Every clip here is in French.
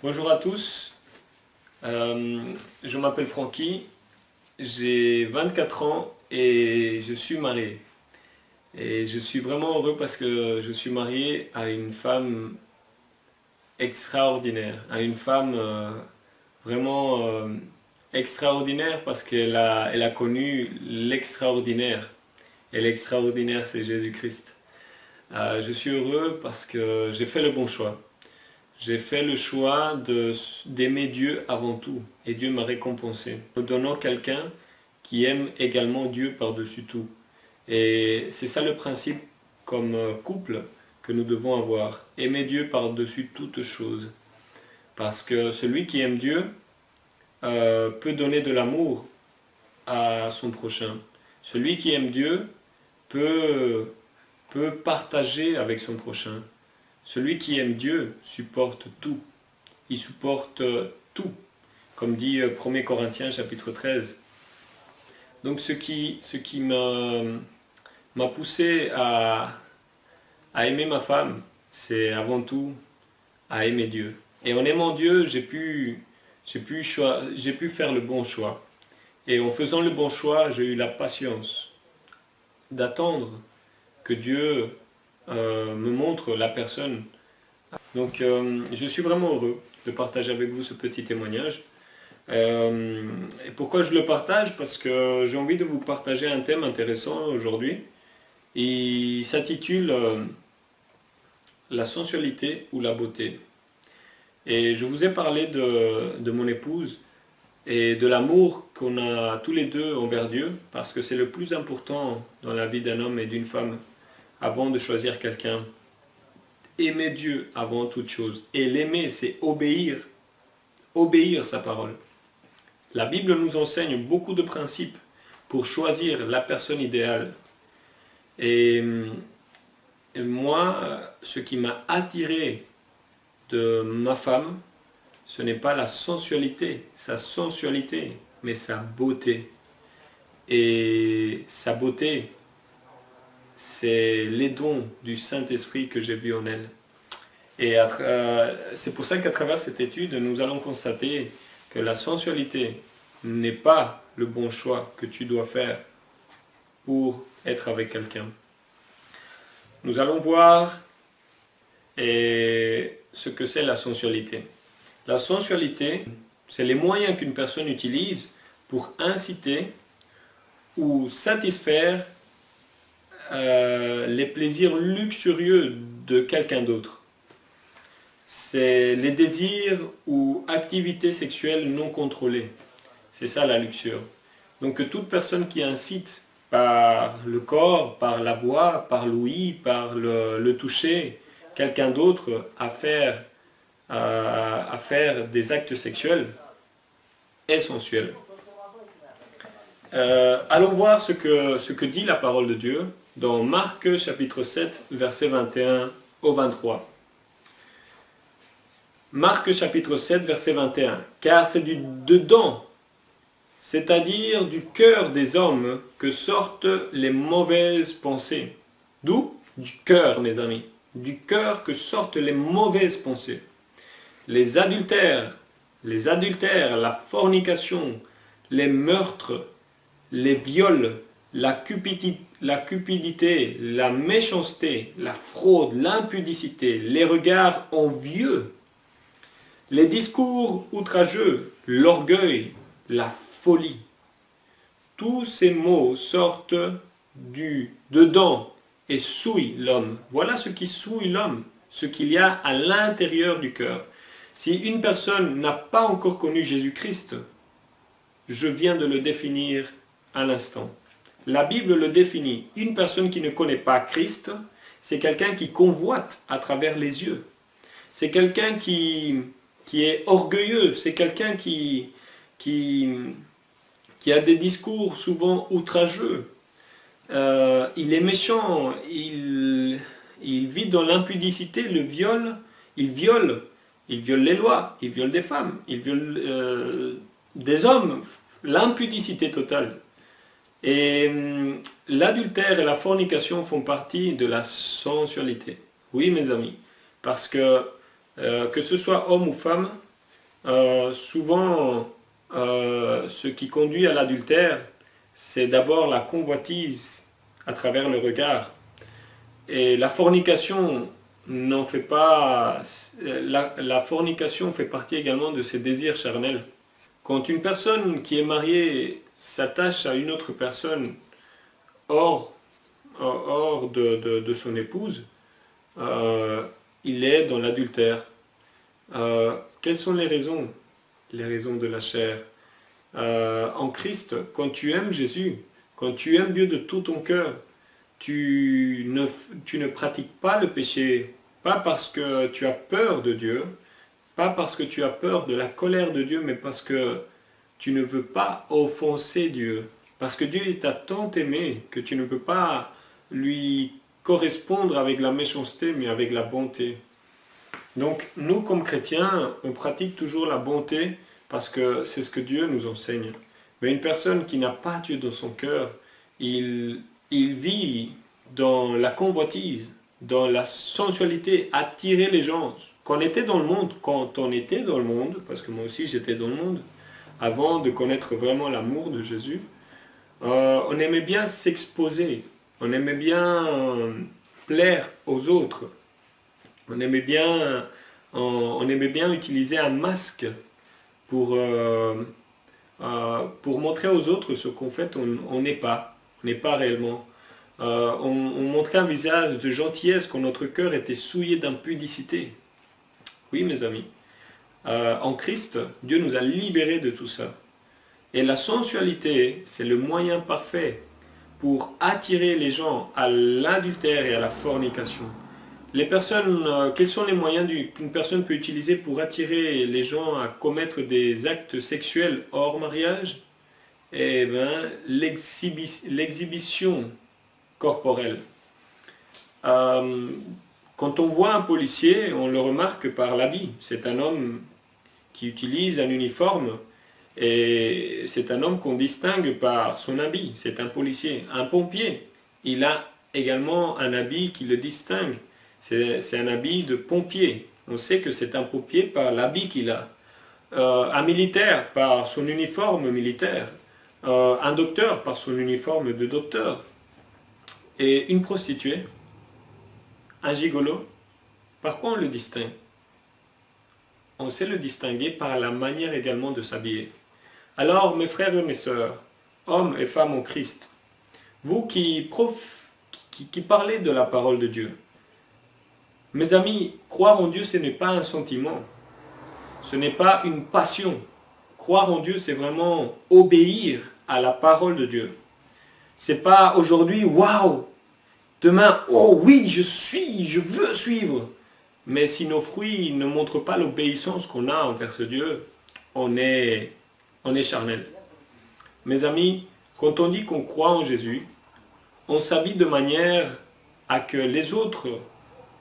Bonjour à tous, je m'appelle Francky, j'ai 24 ans et je suis marié. Et je suis vraiment heureux parce que je suis marié à une femme extraordinaire, à une femme vraiment extraordinaire parce qu'elle a connu l'extraordinaire. Et l'extraordinaire, c'est Jésus-Christ. Je suis heureux parce que j'ai fait le bon choix. J'ai fait le choix d'aimer Dieu avant tout et Dieu m'a récompensé, me donnant quelqu'un qui aime également Dieu par-dessus tout. Et c'est ça le principe comme couple que nous devons avoir, aimer Dieu par-dessus toute chose. Parce que celui qui aime Dieu peut donner de l'amour à son prochain. Celui qui aime Dieu peut partager avec son prochain. Celui qui aime Dieu supporte tout. Il supporte tout, comme dit 1 Corinthiens chapitre 13. Donc ce qui m'a poussé à aimer ma femme, c'est avant tout à aimer Dieu. Et en aimant Dieu, j'ai pu faire le bon choix. Et en faisant le bon choix, j'ai eu la patience d'attendre que Dieu me montre la personne. Donc je suis vraiment heureux de partager avec vous ce petit témoignage. Et pourquoi je le partage? Parce que j'ai envie de vous partager un thème intéressant aujourd'hui. Il s'intitule la sensualité ou la beauté. Et je vous ai parlé de mon épouse et de l'amour qu'on a tous les deux envers Dieu, parce que c'est le plus important dans la vie d'un homme et d'une femme avant de choisir quelqu'un. Aimer Dieu avant toute chose. Et l'aimer, c'est obéir sa parole. La Bible nous enseigne beaucoup de principes pour choisir la personne idéale. Et moi, ce qui m'a attiré de ma femme, ce n'est pas sa sensualité, mais sa beauté. Et sa beauté, c'est les dons du Saint-Esprit que j'ai vus en elle. Et c'est pour ça qu'à travers cette étude, nous allons constater que la sensualité n'est pas le bon choix que tu dois faire pour être avec quelqu'un. Nous allons voir ce que c'est la sensualité. La sensualité, c'est les moyens qu'une personne utilise pour inciter ou satisfaire les plaisirs luxurieux de quelqu'un d'autre. C'est les désirs ou activités sexuelles non contrôlées. C'est ça la luxure. Donc toute personne qui incite par le corps, par la voix, par l'ouïe, par le toucher, quelqu'un d'autre à faire des actes sexuels est sensuel. Allons voir ce que dit la parole de Dieu dans Marc chapitre 7, versets 21 au 23. Marc chapitre 7, verset 21. Car c'est du dedans, c'est-à-dire du cœur des hommes, que sortent les mauvaises pensées. D'où? Du cœur, mes amis. Du cœur que sortent les mauvaises pensées. Les adultères, la fornication, les meurtres, les viols, la cupidité, la méchanceté, la fraude, l'impudicité, les regards envieux, les discours outrageux, l'orgueil, la folie. Tous ces mots sortent du dedans et souillent l'homme. Voilà ce qui souille l'homme, ce qu'il y a à l'intérieur du cœur. Si une personne n'a pas encore connu Jésus-Christ, je viens de le définir à l'instant. La Bible le définit. Une personne qui ne connaît pas Christ, c'est quelqu'un qui convoite à travers les yeux. C'est quelqu'un qui est orgueilleux, c'est quelqu'un qui a des discours souvent outrageux. Il est méchant, il vit dans l'impudicité, le viol, il viole les lois, il viole des femmes, il viole des hommes, l'impudicité totale. Et l'adultère et la fornication font partie de la sensualité. Oui, mes amis, parce que ce soit homme ou femme, souvent, ce qui conduit à l'adultère, c'est d'abord la convoitise à travers le regard. Et la fornication n'en fait pas. La fornication fait partie également de ses désirs charnels. Quand une personne qui est mariée s'attache à une autre personne hors, hors de son épouse, euh, il est dans l'adultère. Quelles sont les raisons? Les raisons de la chair. En Christ, quand tu aimes Jésus, quand tu aimes Dieu de tout ton cœur, tu ne pratiques pas le péché, pas parce que tu as peur de Dieu, pas parce que tu as peur de la colère de Dieu, mais parce que tu ne veux pas offenser Dieu. Parce que Dieu t'a tant aimé que tu ne peux pas lui correspondre avec la méchanceté, mais avec la bonté. Donc nous, comme chrétiens, on pratique toujours la bonté parce que c'est ce que Dieu nous enseigne. Mais une personne qui n'a pas Dieu dans son cœur, il vit dans la convoitise, dans la sensualité, attirer les gens. Quand on était dans le monde, parce que moi aussi j'étais dans le monde, avant de connaître vraiment l'amour de Jésus, on aimait bien s'exposer, on aimait bien plaire aux autres, on aimait bien utiliser un masque pour montrer aux autres ce qu'en fait on n'est pas, on n'est pas réellement. On montrait un visage de gentillesse quand notre cœur était souillé d'impudicité. Oui, mes amis. En Christ, Dieu nous a libérés de tout ça. Et la sensualité, c'est le moyen parfait pour attirer les gens à l'adultère et à la fornication. Les personnes, quels sont les moyens qu'une personne peut utiliser pour attirer les gens à commettre des actes sexuels hors mariage? Eh bien, l'exhibition corporelle. Euh, Quand on voit un policier, on le remarque par l'habit. C'est un homme qui utilise un uniforme et c'est un homme qu'on distingue par son habit. C'est un policier. Un pompier, il a également un habit qui le distingue. C'est un habit de pompier. On sait que c'est un pompier par l'habit qu'il a. Un militaire par son uniforme militaire. Un docteur par son uniforme de docteur. Et une prostituée, un gigolo, par quoi on le distingue? On sait le distinguer par la manière également de s'habiller. Alors, mes frères et mes sœurs, hommes et femmes en Christ, vous qui parlez de la parole de Dieu, mes amis, croire en Dieu, ce n'est pas un sentiment, ce n'est pas une passion. Croire en Dieu, c'est vraiment obéir à la parole de Dieu. C'est pas aujourd'hui, waouh, demain, oh oui, je veux suivre. Mais si nos fruits ne montrent pas l'obéissance qu'on a envers ce Dieu, on est charnel. Mes amis, quand on dit qu'on croit en Jésus, on s'habille de manière à que les autres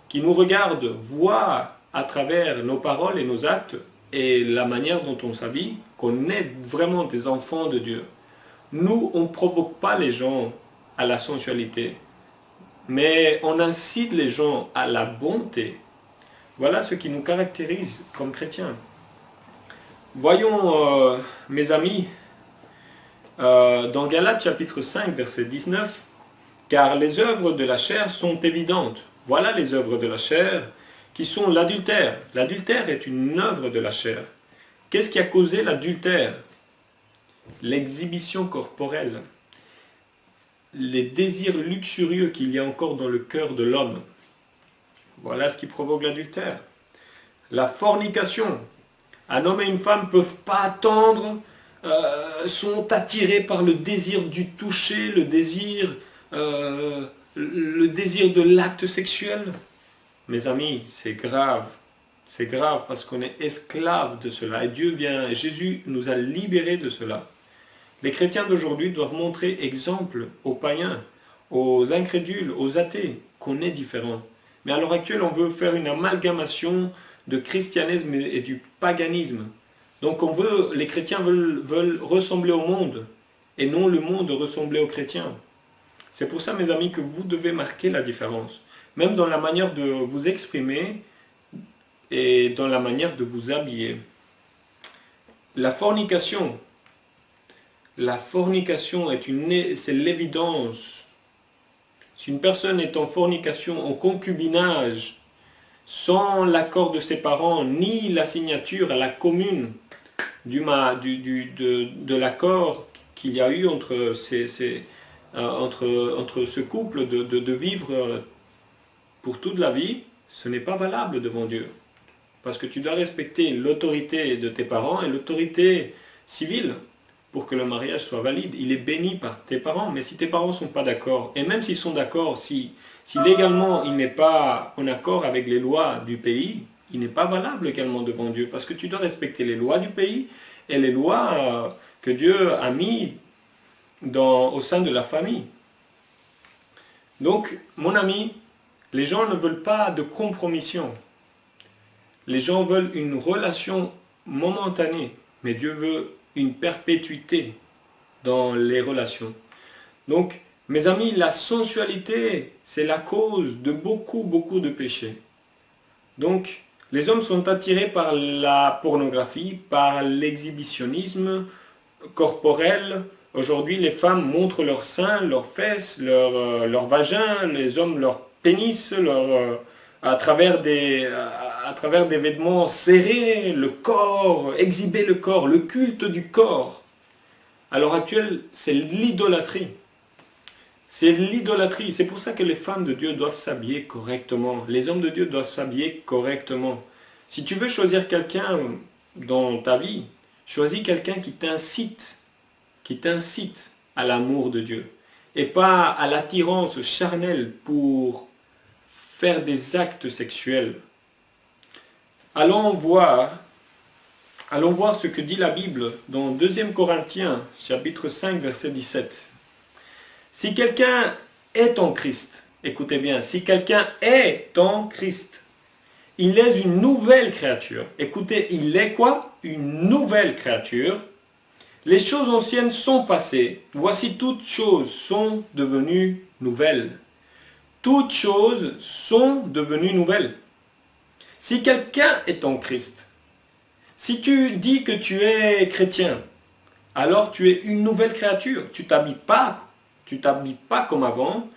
qui nous regardent voient à travers nos paroles et nos actes et la manière dont on s'habille qu'on est vraiment des enfants de Dieu. Nous, on ne provoque pas les gens à la sensualité, mais on incite les gens à la bonté. Voilà ce qui nous caractérise comme chrétiens. Voyons, mes amis, dans Galates chapitre 5, verset 19, « Car les œuvres de la chair sont évidentes. Voilà les œuvres de la chair qui sont l'adultère. » L'adultère est une œuvre de la chair. Qu'est-ce qui a causé l'adultère? L'exhibition corporelle, les désirs luxurieux qu'il y a encore dans le cœur de l'homme. Voilà ce qui provoque l'adultère. La fornication. Un homme et une femme ne peuvent pas attendre, sont attirés par le désir du toucher, le désir de l'acte sexuel. Mes amis, c'est grave. C'est grave parce qu'on est esclave de cela. Et Jésus nous a libérés de cela. Les chrétiens d'aujourd'hui doivent montrer exemple aux païens, aux incrédules, aux athées, qu'on est différents. Mais à l'heure actuelle, on veut faire une amalgamation de christianisme et du paganisme. Donc les chrétiens veulent ressembler au monde, et non le monde ressembler aux chrétiens. C'est pour ça, mes amis, que vous devez marquer la différence. Même dans la manière de vous exprimer et dans la manière de vous habiller. La fornication. La fornication c'est l'évidence. Si une personne est en fornication, en concubinage, sans l'accord de ses parents, ni la signature à la commune de l'accord qu'il y a eu entre ce couple de vivre pour toute la vie, ce n'est pas valable devant Dieu. Parce que tu dois respecter l'autorité de tes parents et l'autorité civile pour que le mariage soit valide. Il est béni par tes parents, mais si tes parents ne sont pas d'accord, et même s'ils sont d'accord, si légalement il n'est pas en accord avec les lois du pays, il n'est pas valable également devant Dieu, parce que tu dois respecter les lois du pays et les lois que Dieu a mis au sein de la famille. Donc, mon ami, les gens ne veulent pas de compromission. Les gens veulent une relation momentanée, mais Dieu veut une perpétuité dans les relations. Donc, mes amis, la sensualité, c'est la cause de beaucoup de péchés. Donc, les hommes sont attirés par la pornographie, par l'exhibitionnisme corporel. Aujourd'hui, les femmes montrent leurs seins, leurs fesses, leur vagin, les hommes leur pénis, à travers des vêtements serrés, le corps, exhiber le corps, le culte du corps. À l'heure actuelle, c'est l'idolâtrie. C'est l'idolâtrie. C'est pour ça que les femmes de Dieu doivent s'habiller correctement. Les hommes de Dieu doivent s'habiller correctement. Si tu veux choisir quelqu'un dans ta vie, choisis quelqu'un qui t'incite à l'amour de Dieu et pas à l'attirance charnelle pour faire des actes sexuels. Allons voir ce que dit la Bible dans 2 Corinthiens, chapitre 5, verset 17. Si quelqu'un est en Christ, écoutez bien, si quelqu'un est en Christ, il est une nouvelle créature. Écoutez, il est quoi? Une nouvelle créature. Les choses anciennes sont passées. Voici toutes choses sont devenues nouvelles. Toutes choses sont devenues nouvelles. Si quelqu'un est en Christ, si tu dis que tu es chrétien, alors tu es une nouvelle créature. Tu t'habilles pas comme avant,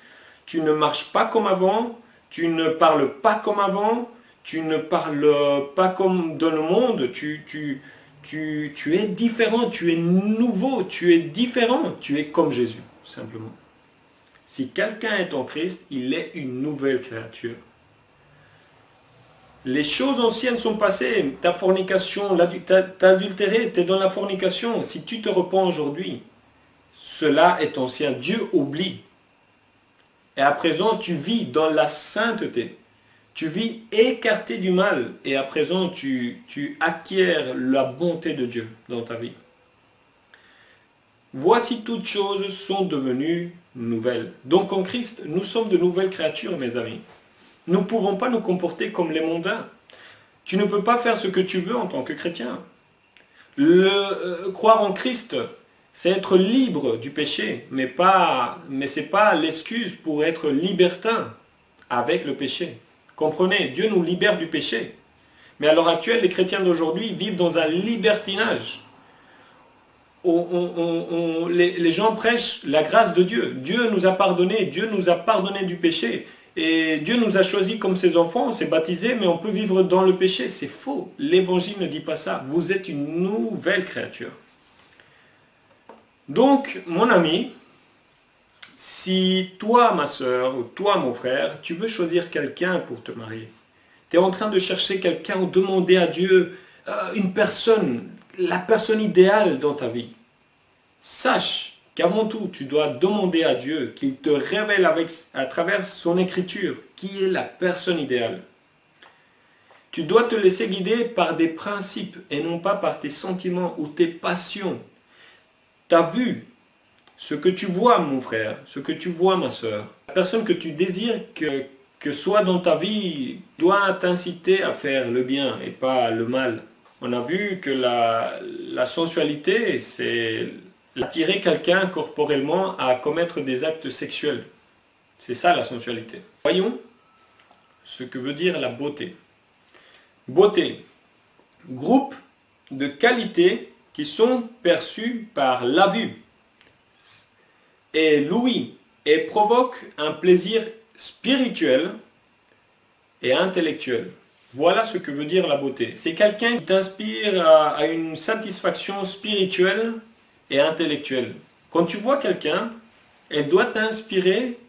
tu ne marches pas comme avant, tu ne parles pas comme avant, tu ne parles pas comme dans le monde, tu es différent, tu es nouveau, tu es différent, tu es comme Jésus, simplement. Si quelqu'un est en Christ, il est une nouvelle créature. Les choses anciennes sont passées, ta fornication, t'as adultéré, tu es dans la fornication. Si tu te repens aujourd'hui, cela est ancien. Dieu oublie. Et à présent, tu vis dans la sainteté. Tu vis écarté du mal. Et à présent, tu acquiers la bonté de Dieu dans ta vie. Voici toutes choses sont devenues nouvelles. Donc en Christ, nous sommes de nouvelles créatures, mes amis. Nous ne pouvons pas nous comporter comme les mondains. Tu ne peux pas faire ce que tu veux en tant que chrétien. Croire en Christ, c'est être libre du péché, mais ce n'est pas l'excuse pour être libertin avec le péché. Comprenez, Dieu nous libère du péché. Mais à l'heure actuelle, les chrétiens d'aujourd'hui vivent dans un libertinage. Les gens prêchent la grâce de Dieu. Dieu nous a pardonné du péché. Et Dieu nous a choisis comme ses enfants, on s'est baptisés, mais on peut vivre dans le péché. C'est faux. L'évangile ne dit pas ça. Vous êtes une nouvelle créature. Donc, mon ami, si toi, ma soeur, ou toi, mon frère, tu veux choisir quelqu'un pour te marier, tu es en train de chercher quelqu'un ou demander à Dieu une personne, la personne idéale dans ta vie, sache qu'avant tout, tu dois demander à Dieu qu'il te révèle à travers son écriture qui est la personne idéale. Tu dois te laisser guider par des principes et non pas par tes sentiments ou tes passions. Tu as vu ce que tu vois, mon frère, ce que tu vois, ma soeur. La personne que tu désires que soit dans ta vie doit t'inciter à faire le bien et pas le mal. On a vu que la sensualité, c'est attirer quelqu'un corporellement à commettre des actes sexuels. C'est ça la sensualité. Voyons ce que veut dire la beauté. Beauté, groupe de qualités qui sont perçus par la vue et l'ouïe et provoquent un plaisir spirituel et intellectuel. Voilà ce que veut dire la beauté. C'est quelqu'un qui t'inspire à une satisfaction spirituelle et intellectuelle. Quand tu vois quelqu'un, elle doit t'inspirer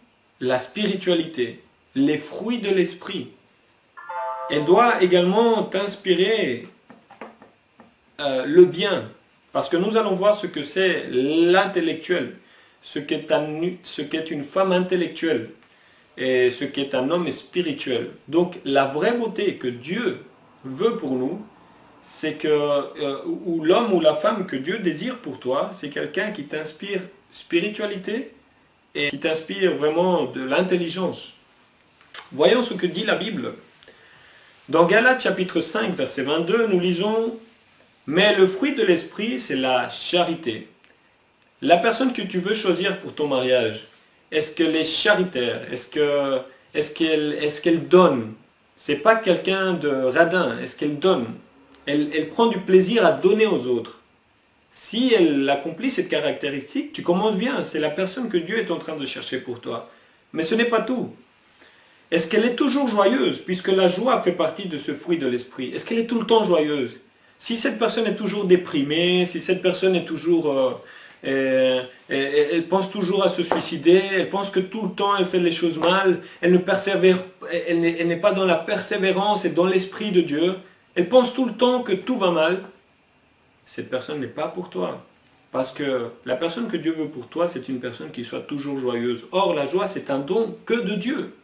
la spiritualité, les fruits de l'esprit. Elle doit également t'inspirer le bien. Parce que nous allons voir ce que c'est l'intellectuel, ce qu'est une femme intellectuelle et ce qu'est un homme spirituel. Donc la vraie beauté que Dieu veut pour nous, c'est que ou l'homme ou la femme que Dieu désire pour toi, c'est quelqu'un qui t'inspire spiritualité et qui t'inspire vraiment de l'intelligence. Voyons ce que dit la Bible. Dans Galates chapitre 5, verset 22, nous lisons « Mais le fruit de l'esprit, c'est la charité. » La personne que tu veux choisir pour ton mariage, est-ce qu'elle est charitaire? Est-ce qu'elle donne? C'est pas quelqu'un de radin. Est-ce qu'elle donne? Elle prend du plaisir à donner aux autres. Si elle accomplit cette caractéristique, tu commences bien. C'est la personne que Dieu est en train de chercher pour toi. Mais ce n'est pas tout. Est-ce qu'elle est toujours joyeuse? Puisque la joie fait partie de ce fruit de l'esprit. Est-ce qu'elle est tout le temps joyeuse? Si cette personne est toujours déprimée, si cette personne est toujours... elle pense toujours à se suicider, elle pense que tout le temps elle fait les choses mal, elle n'est pas dans la persévérance et dans l'esprit de Dieu, elle pense tout le temps que tout va mal, cette personne n'est pas pour toi. Parce que la personne que Dieu veut pour toi, c'est une personne qui soit toujours joyeuse. Or, la joie, c'est un don que de Dieu.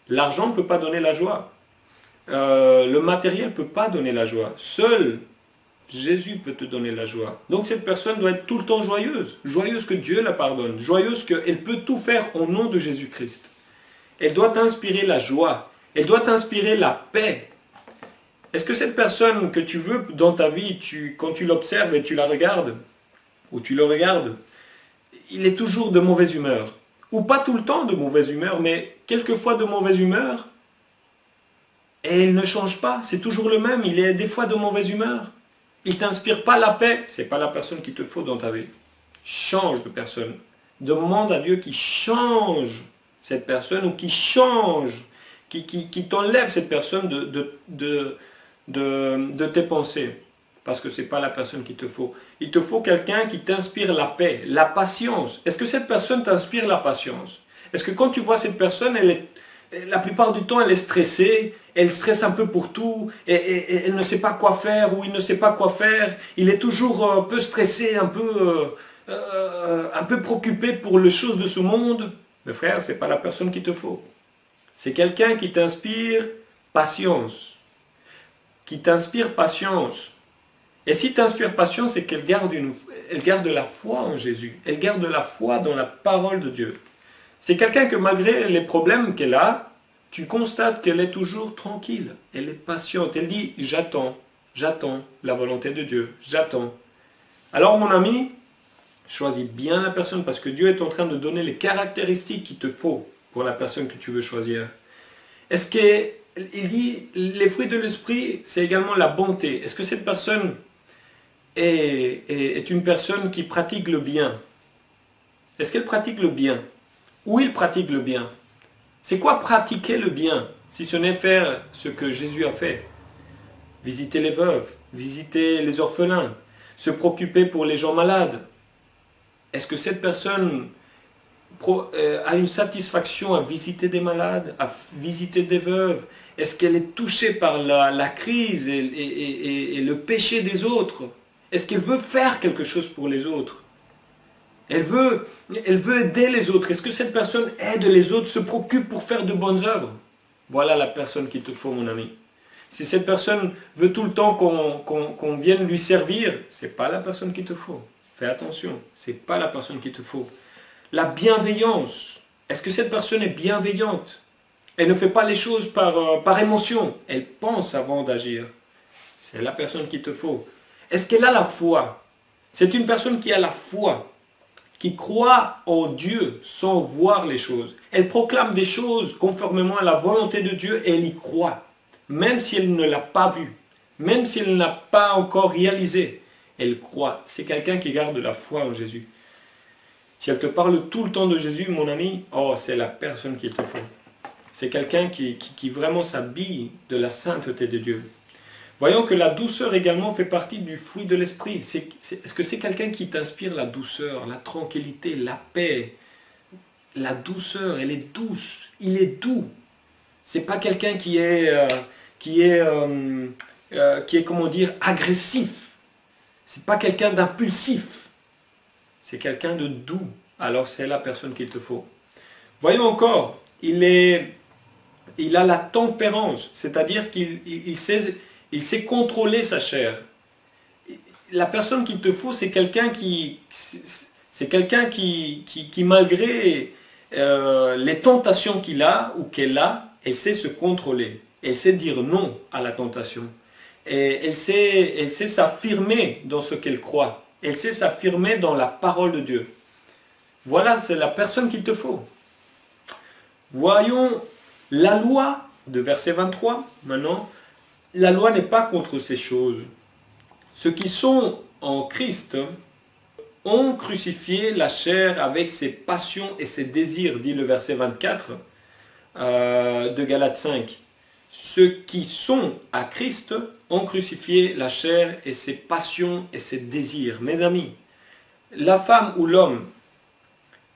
L'argent ne peut pas donner la joie. Le matériel ne peut pas donner la joie. Seul Jésus peut te donner la joie. Donc cette personne doit être tout le temps joyeuse. Joyeuse que Dieu la pardonne. Joyeuse qu'elle peut tout faire au nom de Jésus-Christ. Elle doit t'inspirer la joie. Elle doit t'inspirer la paix. Est-ce que cette personne que tu veux dans ta vie, quand tu l'observes et tu la regardes, ou tu le regardes, il est toujours de mauvaise humeur. Ou pas tout le temps de mauvaise humeur, mais quelquefois de mauvaise humeur. Et il ne change pas. C'est toujours le même. Il est des fois de mauvaise humeur. Il ne t'inspire pas la paix, ce n'est pas la personne qu'il te faut dans ta vie. Change de personne. Demande à Dieu qu'il change cette personne ou qu'il change, qu'il t'enlève cette personne de tes pensées. Parce que ce n'est pas la personne qu'il te faut. Il te faut quelqu'un qui t'inspire la paix, la patience. Est-ce que cette personne t'inspire la patience? Est-ce que quand tu vois cette personne, la plupart du temps, elle est stressée, elle stresse un peu pour tout, et elle ne sait pas quoi faire, ou il ne sait pas quoi faire, il est toujours un peu stressé, un peu préoccupé pour les choses de ce monde. Mais frère, ce n'est pas la personne qu'il te faut. C'est quelqu'un qui t'inspire patience. Qui t'inspire patience. Et si t'inspire patience, c'est qu'elle garde la foi en Jésus. Elle garde la foi dans la parole de Dieu. C'est quelqu'un que malgré les problèmes qu'elle a, tu constates qu'elle est toujours tranquille. Elle est patiente. Elle dit, j'attends la volonté de Dieu. J'attends. Alors mon ami, choisis bien la personne parce que Dieu est en train de donner les caractéristiques qu'il te faut pour la personne que tu veux choisir. Est-ce qu'il dit, les fruits de l'esprit, c'est également la bonté. Est-ce que cette personne est une personne qui pratique le bien? Est-ce qu'elle pratique le bien? Où il pratique le bien? C'est quoi pratiquer le bien, si ce n'est faire ce que Jésus a fait? Visiter les veuves, visiter les orphelins, se préoccuper pour les gens malades. Est-ce que cette personne a une satisfaction à visiter des malades, à visiter des veuves? Est-ce qu'elle est touchée par la crise et le péché des autres? Est-ce qu'elle veut faire quelque chose pour les autres? Elle veut aider les autres. Est-ce que cette personne aide les autres, se préoccupe pour faire de bonnes œuvres? Voilà la personne qu'il te faut, mon ami. Si cette personne veut tout le temps qu'on vienne lui servir, ce n'est pas la personne qu'il te faut. Fais attention, ce n'est pas la personne qu'il te faut. La bienveillance. Est-ce que cette personne est bienveillante? Elle ne fait pas les choses par émotion. Elle pense avant d'agir. C'est la personne qu'il te faut. Est-ce qu'elle a la foi? C'est une personne qui a la foi, qui croit en Dieu sans voir les choses. Elle proclame des choses conformément à la volonté de Dieu et elle y croit. Même si elle ne l'a pas vu, même si elle n'a pas encore réalisé. elle croit. C'est quelqu'un qui garde la foi en Jésus. Si elle te parle tout le temps de Jésus, mon ami, oh, c'est la personne qu'il te faut. C'est quelqu'un qui vraiment s'habille de la sainteté de Dieu. Voyons que la douceur également fait partie du fruit de l'esprit. Est-ce que c'est quelqu'un qui t'inspire la douceur, la tranquillité, la paix? La douceur, elle est douce. Il est doux. C'est pas quelqu'un qui est comment dire, agressif. C'est pas quelqu'un d'impulsif. C'est quelqu'un de doux. Alors c'est la personne qu'il te faut. Voyons encore, il a la tempérance, c'est-à-dire qu'il sait contrôler sa chair. La personne qu'il te faut, c'est quelqu'un qui malgré les tentations qu'il a ou qu'elle a, elle sait se contrôler. Elle sait dire non à la tentation. Et elle sait s'affirmer dans ce qu'elle croit. Elle sait s'affirmer dans la parole de Dieu. Voilà, c'est la personne qu'il te faut. Voyons la loi de verset 23. Maintenant, la loi n'est pas contre ces choses. Ceux qui sont en Christ ont crucifié la chair avec ses passions et ses désirs, dit le verset 24 de Galates 5. Ceux qui sont à Christ ont crucifié la chair et ses passions et ses désirs. Mes amis, la femme ou l'homme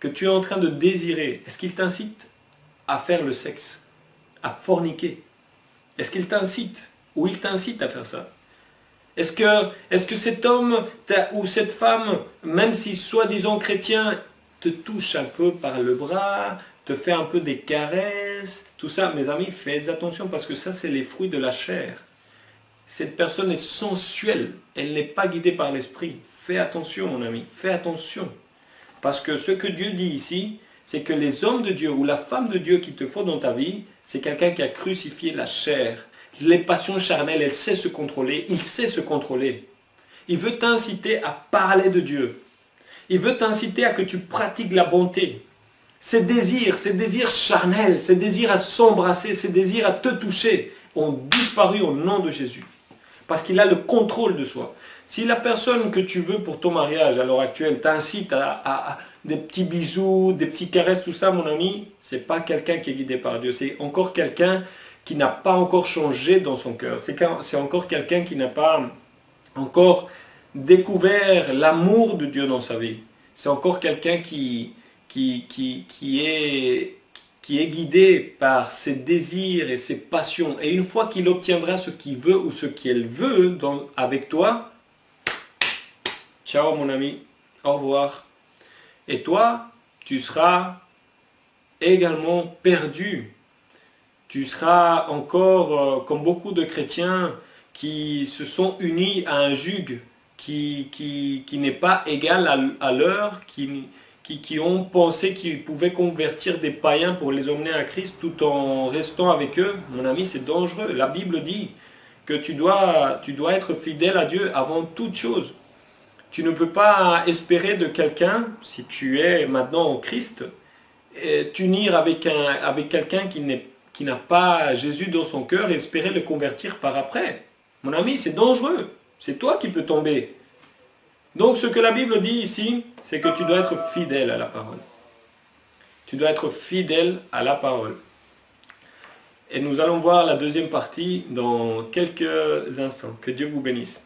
que tu es en train de désirer, est-ce qu'il t'incite à faire le sexe, à forniquer? Est-ce qu'il t'incite ou il t'incite à faire ça? Est-ce que cet homme ou cette femme, même si soi-disant chrétien, te touche un peu par le bras, te fait un peu des caresses, tout ça, mes amis, faites attention parce que ça, c'est les fruits de la chair. Cette personne est sensuelle, elle n'est pas guidée par l'esprit. Fais attention, mon ami, fais attention. Parce que ce que Dieu dit ici, c'est que les hommes de Dieu ou la femme de Dieu qu'il te faut dans ta vie, c'est quelqu'un qui a crucifié la chair. Les passions charnelles, elle sait se contrôler, il sait se contrôler. Il veut t'inciter à parler de Dieu. Il veut t'inciter à que tu pratiques la bonté. Ces désirs charnels, ces désirs à s'embrasser, ces désirs à te toucher, ont disparu au nom de Jésus. Parce qu'il a le contrôle de soi. Si la personne que tu veux pour ton mariage à l'heure actuelle t'incite à des petits bisous, des petits caresses, tout ça, mon ami, c'est pas quelqu'un qui est guidé par Dieu. C'est encore quelqu'un qui n'a pas encore changé dans son cœur. C'est encore quelqu'un qui n'a pas encore découvert l'amour de Dieu dans sa vie. C'est encore quelqu'un qui est guidé par ses désirs et ses passions. Et une fois qu'il obtiendra ce qu'il veut ou ce qu'elle veut avec toi, ciao mon ami, au revoir. Et toi, tu seras également perdu. Tu seras encore, comme beaucoup de chrétiens qui se sont unis à un joug qui n'est pas égal à leur, qui ont pensé qu'ils pouvaient convertir des païens pour les emmener à Christ tout en restant avec eux. Mon ami, c'est dangereux. La Bible dit que tu dois être fidèle à Dieu avant toute chose. Tu ne peux pas espérer de quelqu'un, si tu es maintenant en Christ, t'unir avec quelqu'un qui n'a pas Jésus dans son cœur et espérer le convertir par après. Mon ami, c'est dangereux. C'est toi qui peux tomber. Donc ce que la Bible dit ici, c'est que tu dois être fidèle à la parole. Tu dois être fidèle à la parole. Et nous allons voir la deuxième partie dans quelques instants. Que Dieu vous bénisse.